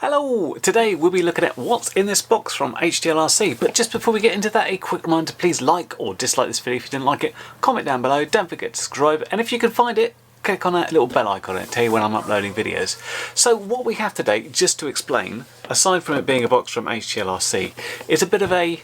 Hello! Today we'll be looking at what's in this box from HGLRC, but just before we get into that, a quick reminder, please like or dislike this video if you didn't like it, comment down below, don't forget to subscribe, and if you can find it, click on that little bell icon and tell you when I'm uploading videos. So what we have today, just to explain, aside from it being a box from HGLRC, is a bit of a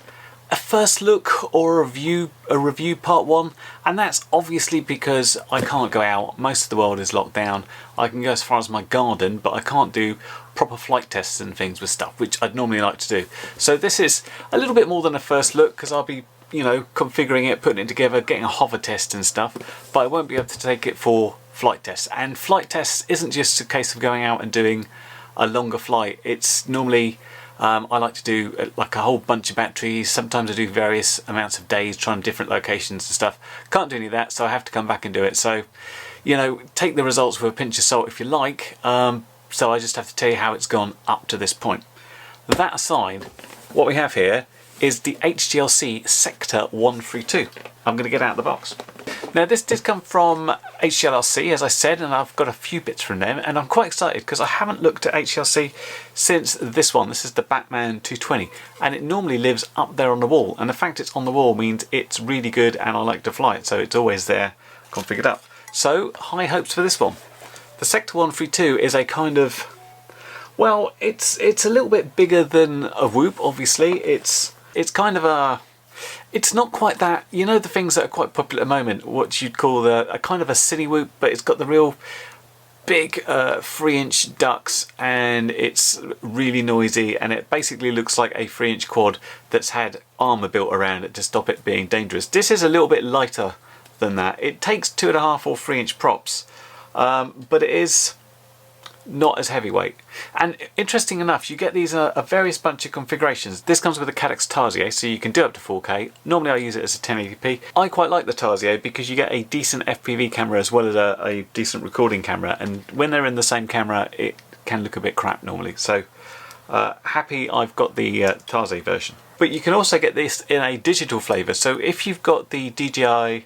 first look or a review part one, and that's obviously because I can't go out. Most of the world is locked down. I can go as far as my garden, but I can't do proper flight tests and things with stuff, which I'd normally like to do. So this is a little bit more than a first look, because I'll be, you know, configuring it, putting it together, getting a hover test and stuff, but I won't be able to take it for flight tests. And flight tests isn't just a case of going out and doing a longer flight. It's normally I like to do like a whole bunch of batteries. Sometimes I do various amounts of days trying different locations and stuff. Can't do any of that, so I have to come back and do it. So, you know, take the results with a pinch of salt if you like. So I just have to tell you how it's gone up to this point. That aside, what we have here is the HGLC Sector 132. I'm going to get out of the box. Now this did come from HGLRC, as I said, and I've got a few bits from them, and I'm quite excited because I haven't looked at HGLC since this one. This is the Batman 220, and it normally lives up there on the wall, and the fact it's on the wall means it's really good and I like to fly it, so it's always there configured up. So high hopes for this one. The Sector 132 is a kind of, well, it's a little bit bigger than a Whoop, obviously. It's kind of a, it's not quite that, you know, the things that are quite popular at the moment, what you'd call a kind of a city Whoop, but it's got the real big 3-inch ducts, and it's really noisy, and it basically looks like a 3-inch quad that's had armour built around it to stop it being dangerous. This is a little bit lighter than that. It takes 2.5 or 3-inch props, but it is not as heavyweight. And interesting enough, you get these a various bunch of configurations. This comes with a Cadex Tarsier, so you can do up to 4K. Normally I use it as a 1080p. I quite like the Tarsier because you get a decent FPV camera as well as a decent recording camera, and when they're in the same camera it can look a bit crap normally. So happy I've got the Tarsier version. But you can also get this in a digital flavour, so if you've got the DJI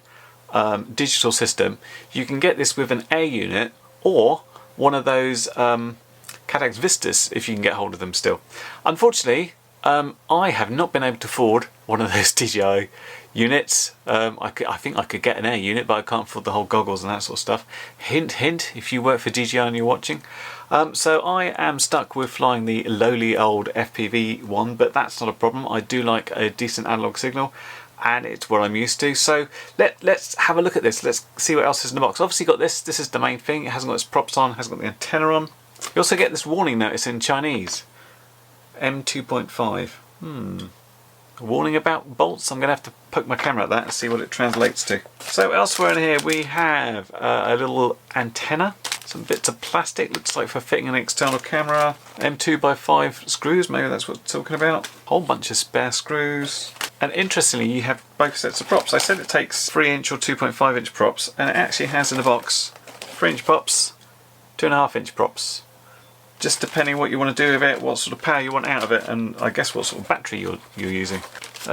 digital system, you can get this with an air unit or one of those Cadex Vistas if you can get hold of them still. Unfortunately, I have not been able to afford one of those DJI units. I think I could get an air unit, but I can't afford the whole goggles and that sort of stuff. Hint, hint, if you work for DJI and you're watching. So I am stuck with flying the lowly old FPV one, but that's not a problem. I do like a decent analog signal, and it's what I'm used to. So let's have a look at this. Let's see what else is in the box. Obviously got this. This is the main thing. It hasn't got its props on, hasn't got the antenna on. You also get this warning notice in Chinese. M2.5. Warning about bolts. I'm going to have to poke my camera at that and see what it translates to. So elsewhere in here we have a little antenna. Some bits of plastic, looks like for fitting an external camera. M2x5 screws, maybe that's what it's talking about. Whole bunch of spare screws. And interestingly, you have both sets of props. I said it takes 3-inch or 2.5-inch props, and it actually has in the box 3-inch props, 2.5-inch props. Just depending what you want to do with it, what sort of power you want out of it, and I guess what sort of battery you're using.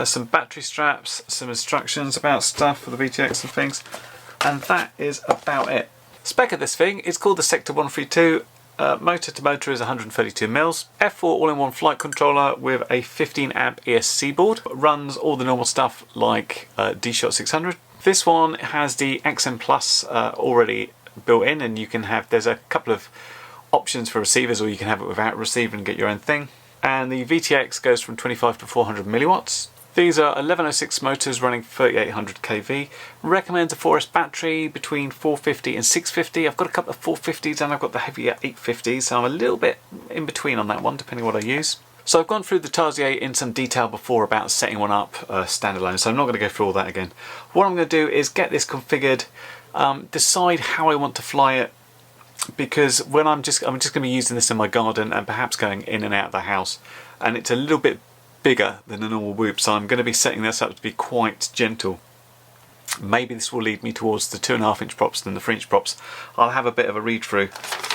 Some battery straps, some instructions about stuff for the VTX and things, and that is about it. Spec of this thing is called the Sector 132. Motor to motor is 132 mils. F4 all-in-one flight controller with a 15 amp ESC board. Runs all the normal stuff like D-Shot 600. This one has the XM Plus already built in, and you can have, there's a couple of options for receivers, or you can have it without receiver and get your own thing. And the VTX goes from 25 to 400 milliwatts. These are 1106 motors running 3800 kV. Recommends a 4S battery between 450 and 650. I've got a couple of 450s and I've got the heavier 850s, so I'm a little bit in between on that one, depending on what I use. So I've gone through the Tarsier in some detail before about setting one up standalone, so I'm not going to go through all that again. What I'm going to do is get this configured, decide how I want to fly it, because when I'm just going to be using this in my garden and perhaps going in and out of the house, and it's a little bit bigger than a normal Whoop, so I'm going to be setting this up to be quite gentle. Maybe this will lead me towards the 2.5-inch props than the 3-inch props. I'll have a bit of a read through.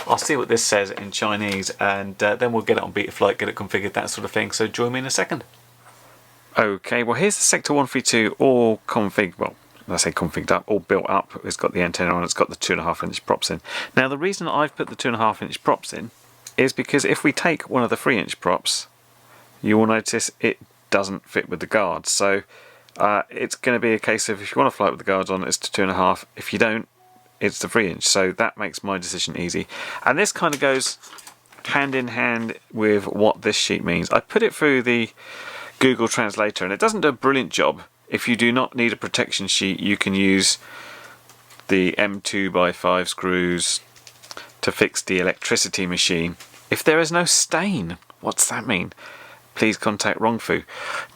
I'll see what this says in Chinese, and then we'll get it on Betaflight, get it configured, that sort of thing. So join me in a second. Okay, well here's the Sector 132 all configured, well I say configured up, all built up. It's got the antenna on, it's got the 2.5-inch props in. Now the reason I've put the 2.5-inch props in is because if we take one of the 3-inch props, you will notice it doesn't fit with the guards. So it's going to be a case of, if you want to fly it with the guards on, it's to 2.5. If you don't, it's the 3-inch. So that makes my decision easy. And this kind of goes hand in hand with what this sheet means. I put it through the Google Translator, and it doesn't do a brilliant job. If you do not need a protection sheet, you can use the M2x5 screws to fix the electricity machine. If there is no stain, what's that mean? Please contact Wrongfu.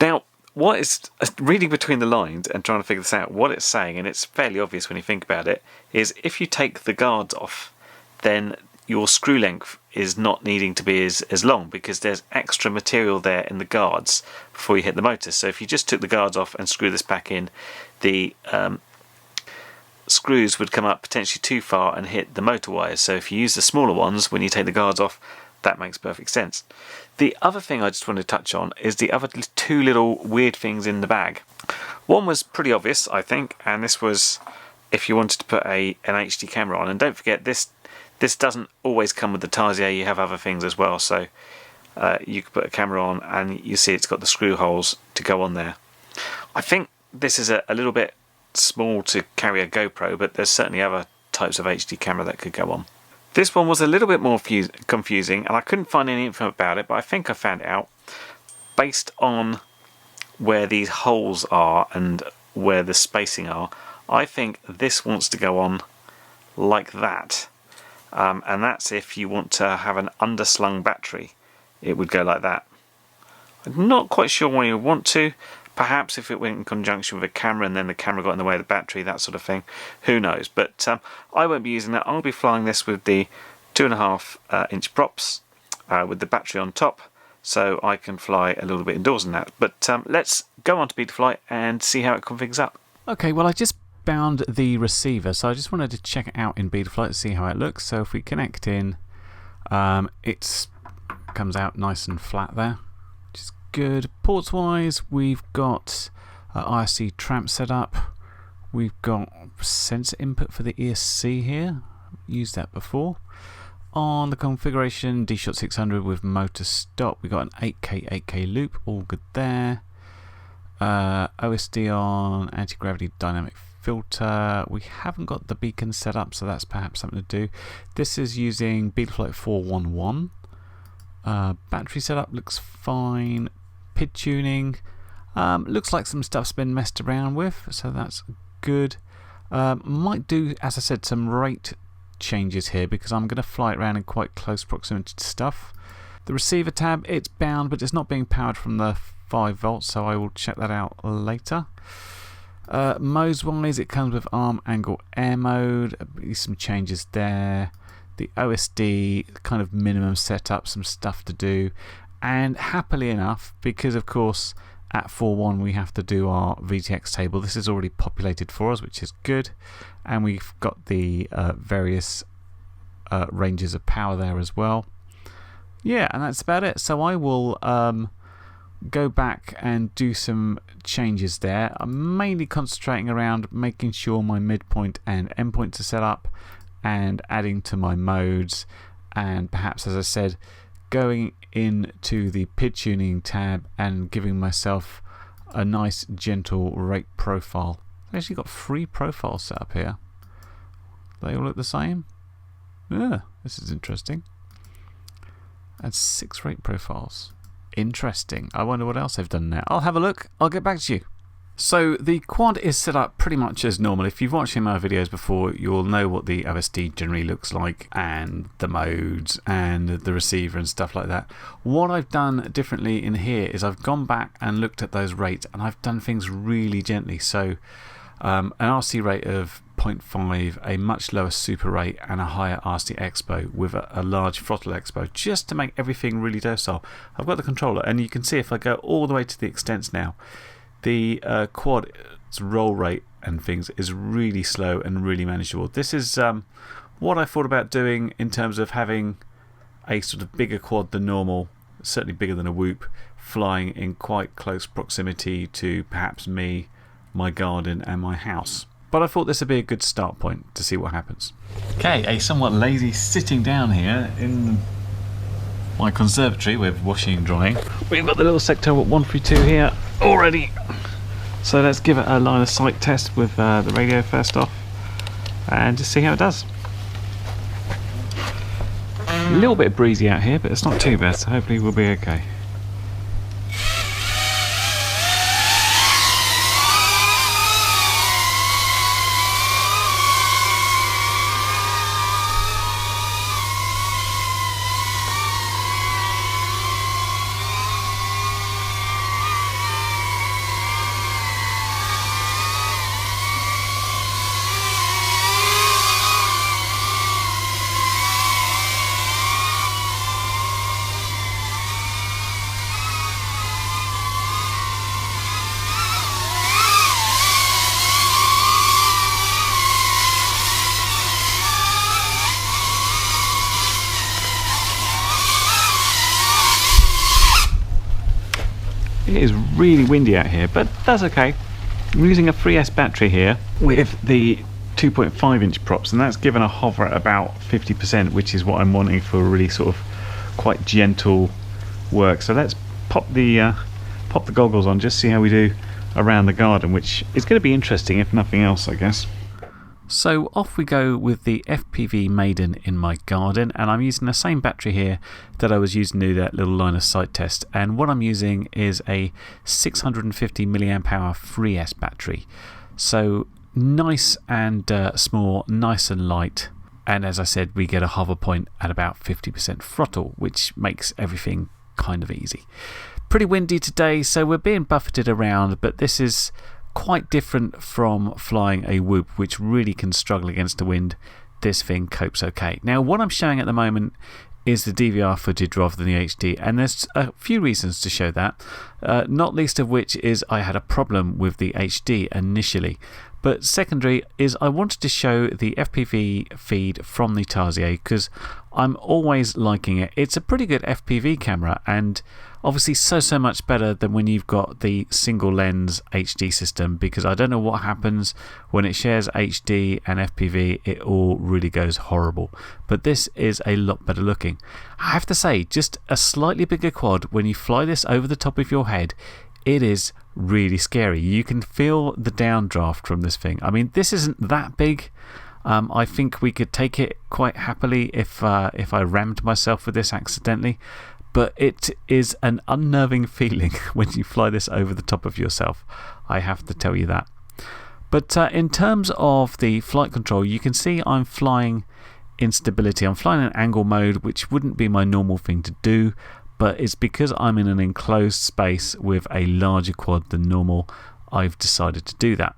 Now, what is reading between the lines and trying to figure this out, what it's saying, and it's fairly obvious when you think about it, is if you take the guards off, then your screw length is not needing to be as long, because there's extra material there in the guards before you hit the motor. So if you just took the guards off and screw this back in, the screws would come up potentially too far and hit the motor wires. So if you use the smaller ones when you take the guards off, that makes perfect sense. The other thing I just want to touch on is the other two little weird things in the bag. One was pretty obvious, I think, and this was if you wanted to put an HD camera on. And don't forget, this doesn't always come with the Tarsier, you have other things as well. So you could put a camera on and you see it's got the screw holes to go on there. I think this is a little bit small to carry a GoPro, but there's certainly other types of HD camera that could go on. This one was a little bit more confusing, and I couldn't find any info about it, but I think I found it out based on where these holes are and where the spacing are. I think this wants to go on like that, and that's if you want to have an underslung battery, it would go like that. I'm not quite sure why you want to. Perhaps if it went in conjunction with a camera and then the camera got in the way of the battery, that sort of thing. Who knows? But I won't be using that. I'll be flying this with the 2.5-inch props with the battery on top, so I can fly a little bit indoors in that. But let's go on to Betaflight and see how it configs up. Okay, well I just bound the receiver, so I just wanted to check it out in Betaflight to see how it looks. So if we connect in, it comes out nice and flat there. Good. Ports wise, we've got IRC tramp set up. We've got sensor input for the ESC here. Used that before. On the configuration, D-Shot 600 with motor stop. We've got an 8K loop, all good there. OSD on, anti-gravity dynamic filter. We haven't got the beacon set up, so that's perhaps something to do. This is using Betaflight 411. Battery setup looks fine. PID tuning looks like some stuff's been messed around with, so that's good. Might do, as I said, some rate changes here because I'm going to fly it around in quite close proximity to stuff. The receiver tab, it's bound, but it's not being powered from the 5 volts, so I will check that out later. Modes wise, it comes with arm angle air mode. Some changes there. The OSD kind of minimum setup, some stuff to do, and happily enough, because of course at 4.1 we have to do our VTX table, this is already populated for us, which is good, and we've got the various ranges of power there as well. Yeah, and that's about it. So I will go back and do some changes there. I'm mainly concentrating around making sure my midpoint and endpoints are set up, and adding to my modes, and perhaps, as I said, going into the PID tuning tab and giving myself a nice gentle rate profile. I've actually got 3 profiles set up here. They all look the same? Yeah, this is interesting. And 6 rate profiles. Interesting. I wonder what else they've done there. I'll have a look. I'll get back to you. So the quad is set up pretty much as normal. If you've watched my videos before, you'll know what the OSD generally looks like, and the modes and the receiver and stuff like that. What I've done differently in here is I've gone back and looked at those rates, and I've done things really gently. So an RC rate of 0.5, a much lower super rate, and a higher RC expo with a large throttle expo, just to make everything really docile. I've got the controller, and you can see if I go all the way to the extents now, the quad's roll rate and things is really slow and really manageable. This is what I thought about doing in terms of having a sort of bigger quad than normal, certainly bigger than a Whoop, flying in quite close proximity to perhaps me, my garden and my house. But I thought this would be a good start point to see what happens. Okay, a somewhat lazy sitting down here in my conservatory with washing and drying. We've got the little sector 132 here already. So let's give it a line of sight test with the radio first off and just see how it does. A little bit breezy out here, but it's not too bad, so hopefully we'll be okay. It is really windy out here, but that's okay. I'm using a 3S battery here with the 2.5 inch props, and that's given a hover at about 50%, which is what I'm wanting for really sort of quite gentle work. So let's pop the goggles on, just see how we do around the garden, which is going to be interesting if nothing else, I guess. So off we go with the FPV Maiden in my garden, and I'm using the same battery here that I was using to do that little line of sight test, and what I'm using is a 650 milliamp hour 3S battery. So nice and small, nice and light, and as I said, we get a hover point at about 50% throttle, which makes everything kind of easy. Pretty windy today, so we're being buffeted around, but this is quite different from flying a Whoop, which really can struggle against the wind. This thing copes okay. Now, what I'm showing at the moment is the DVR footage rather than the HD, and there's a few reasons to show that, not least of which is I had a problem with the HD initially. But secondary is I wanted to show the FPV feed from the Tarsier because I'm always liking it. It's a pretty good FPV camera, and obviously so much better than when you've got the single lens HD system, because I don't know what happens when it shares HD and FPV. It all really goes horrible, but this is a lot better looking. I have to say, just a slightly bigger quad, when you fly this over the top of your head, it is really scary. You can feel the downdraft from this thing. I mean, this isn't that big. I think we could take it quite happily if I rammed myself with this accidentally, but it is an unnerving feeling when you fly this over the top of yourself. I have to tell you that. But in terms of the flight control, you can see I'm flying in stability. I'm flying in angle mode, which wouldn't be my normal thing to do, but it's because I'm in an enclosed space with a larger quad than normal, I've decided to do that.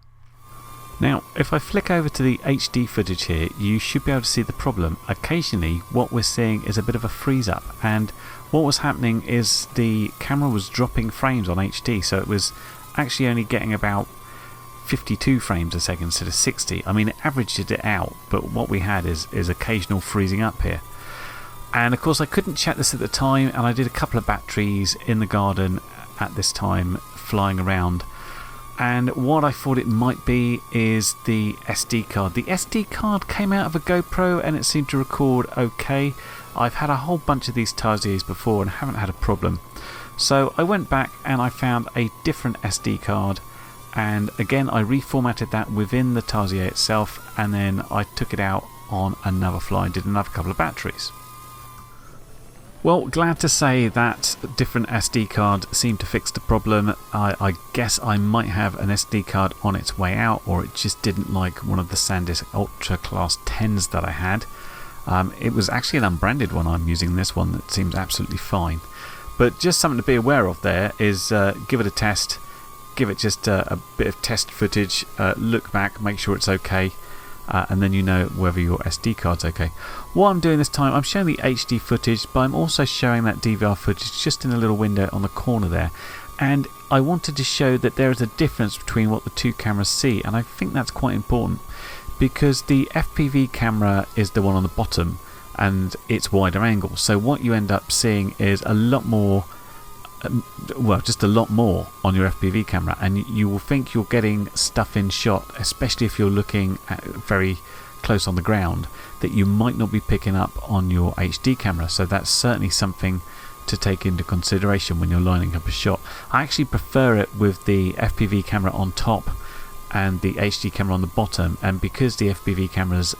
Now, if I flick over to the HD footage here, you should be able to see the problem. Occasionally, what we're seeing is a bit of a freeze up, and what was happening is the camera was dropping frames on HD, so it was actually only getting about 52 frames a second instead of 60. I mean, it averaged it out, but what we had is occasional freezing up here. And of course I couldn't check this at the time, and I did a couple of batteries in the garden at this time flying around, and what I thought it might be is the SD card. The SD card came out of a GoPro and it seemed to record okay. I've had a whole bunch of these Tarsiers before and haven't had a problem. So I went back and I found a different SD card, and again I reformatted that within the Tarsier itself, and then I took it out on another fly and did another couple of batteries. Well, glad to say that different SD card seemed to fix the problem. I guess I might have an SD card on its way out, or it just didn't like one of the SanDisk Ultra Class 10s that I had. It was actually an unbranded one. I'm using this one that seems absolutely fine. But just something to be aware of there is give it a test, give it just a bit of test footage, look back, make sure it's okay. And then you know whether your SD card's okay. What I'm doing this time, I'm showing the HD footage, but I'm also showing that DVR footage just in a little window on the corner there. And I wanted to show that there is a difference between what the two cameras see, and I think that's quite important because the FPV camera is the one on the bottom and it's wider angle. So what you end up seeing is a lot more, well, just a lot more on your FPV camera, and you will think you're getting stuff in shot, especially if you're looking at very close on the ground that you might not be picking up on your HD camera. So that's certainly something to take into consideration when you're lining up a shot. I actually prefer it with the FPV camera on top and the HD camera on the bottom, and because the FPV camera's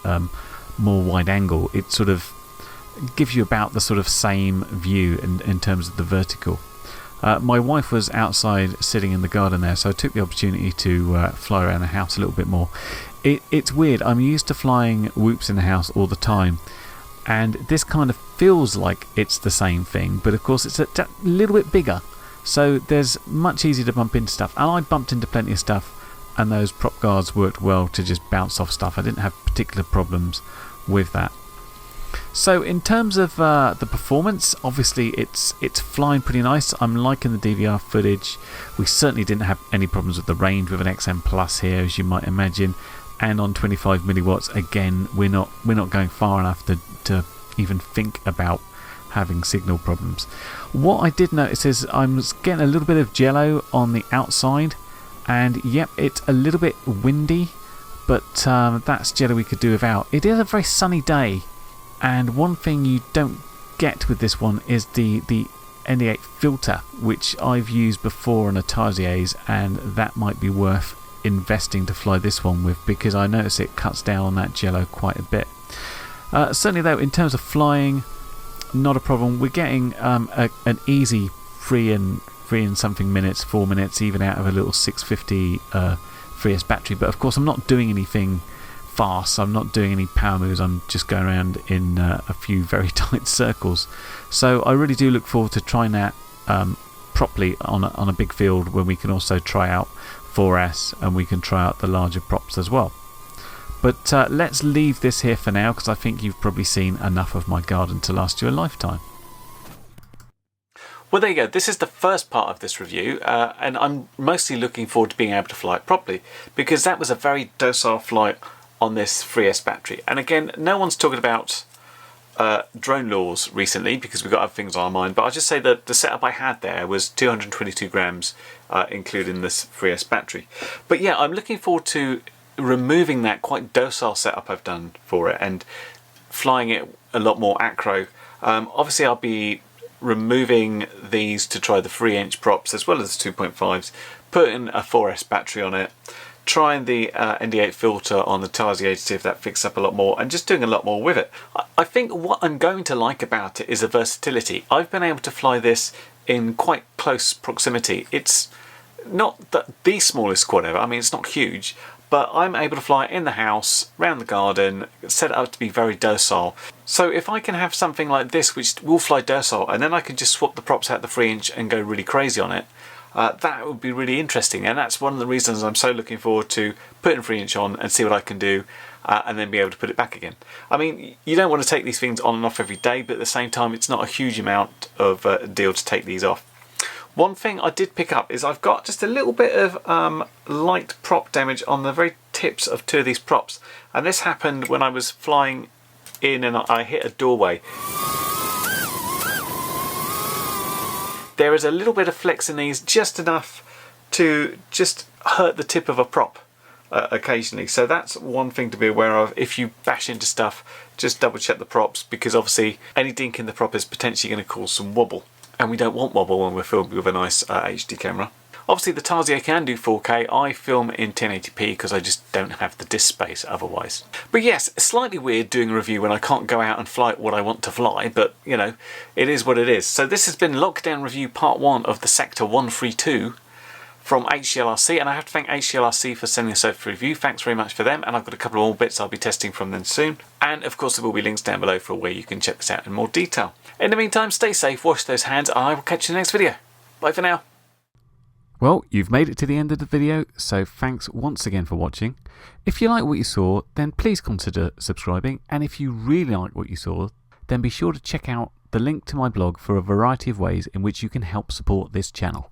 more wide angle, it sort of gives you about the sort of same view in terms of the vertical. My wife was outside sitting in the garden there, so I took the opportunity to fly around the house a little bit more. It's weird, I'm used to flying whoops in the house all the time, and this kind of feels like it's the same thing, but of course it's a little bit bigger, so there's much easier to bump into stuff. And I bumped into plenty of stuff, and those prop guards worked well to just bounce off stuff. I didn't have particular problems with that. So in terms of the performance, obviously it's flying pretty nice. I'm liking the DVR footage. We certainly didn't have any problems with the range with an XM Plus here, as you might imagine, and on 25 milliwatts again, we're not going far enough to even think about having signal problems. What I did notice is I'm getting a little bit of jello on the outside, and yep, it's a little bit windy, but that's jello we could do without. It is a very sunny day, and one thing you don't get with this one is the ND8 filter, which I've used before on a Tarsier's, and that might be worth investing to fly this one with, because I notice it cuts down on that jello quite a bit. Certainly though, in terms of flying, not a problem. We're getting an easy 3 and something minutes, 4 minutes, even out of a little 650 3S battery. But of course I'm not doing anything fast, I'm not doing any power moves, I'm just going around in a few very tight circles. So I really do look forward to trying that properly on a big field, when we can also try out 4S and we can try out the larger props as well. But let's leave this here for now, because I think you've probably seen enough of my garden to last you a lifetime. Well, there you go. This is the first part of this review, and I'm mostly looking forward to being able to fly it properly, because that was a very docile flight on this 3S battery. And again, no one's talking about drone laws recently, because we've got other things on our mind, but I'll just say that the setup I had there was 222 grams, including this 3S battery. But yeah, I'm looking forward to removing that quite docile setup I've done for it and flying it a lot more acro. Obviously I'll be removing these to try the 3-inch props as well as the 2.5s, putting a 4S battery on it, trying the ND8 filter on the Tarsier to see if that fixes up a lot more, and just doing a lot more with it. I think what I'm going to like about it is the versatility. I've been able to fly this in quite close proximity. It's not the smallest quad ever, I mean it's not huge, but I'm able to fly it in the house, around the garden, set it up to be very docile. So if I can have something like this which will fly docile, and then I can just swap the props out the 3-inch and go really crazy on it, that would be really interesting. And that's one of the reasons I'm so looking forward to putting 3-inch on and see what I can do, and then be able to put it back again. I mean, you don't want to take these things on and off every day, but at the same time it's not a huge amount of deal to take these off. One thing I did pick up is I've got just a little bit of light prop damage on the very tips of 2 of these props, and this happened when I was flying in and I hit a doorway. There is a little bit of flex in these, just enough to just hurt the tip of a prop occasionally. So that's one thing to be aware of. If you bash into stuff, just double check the props, because obviously any dink in the prop is potentially going to cause some wobble. And we don't want wobble when we're filming with a nice HD camera. Obviously the Tarsier can do 4K. I film in 1080p because I just don't have the disk space otherwise. But yes, slightly weird doing a review when I can't go out and fly what I want to fly, but you know, it is what it is. So this has been Lockdown Review Part 1 of the Sector 132 from HGLRC, and I have to thank HGLRC for sending us over for review. Thanks very much for them, and I've got a couple of more bits I'll be testing from them soon. And of course there will be links down below for where you can check this out in more detail. In the meantime, stay safe, wash those hands, and I will catch you in the next video. Bye for now. Well, you've made it to the end of the video, so thanks once again for watching. If you like what you saw, then please consider subscribing, and if you really like what you saw, then be sure to check out the link to my blog for a variety of ways in which you can help support this channel.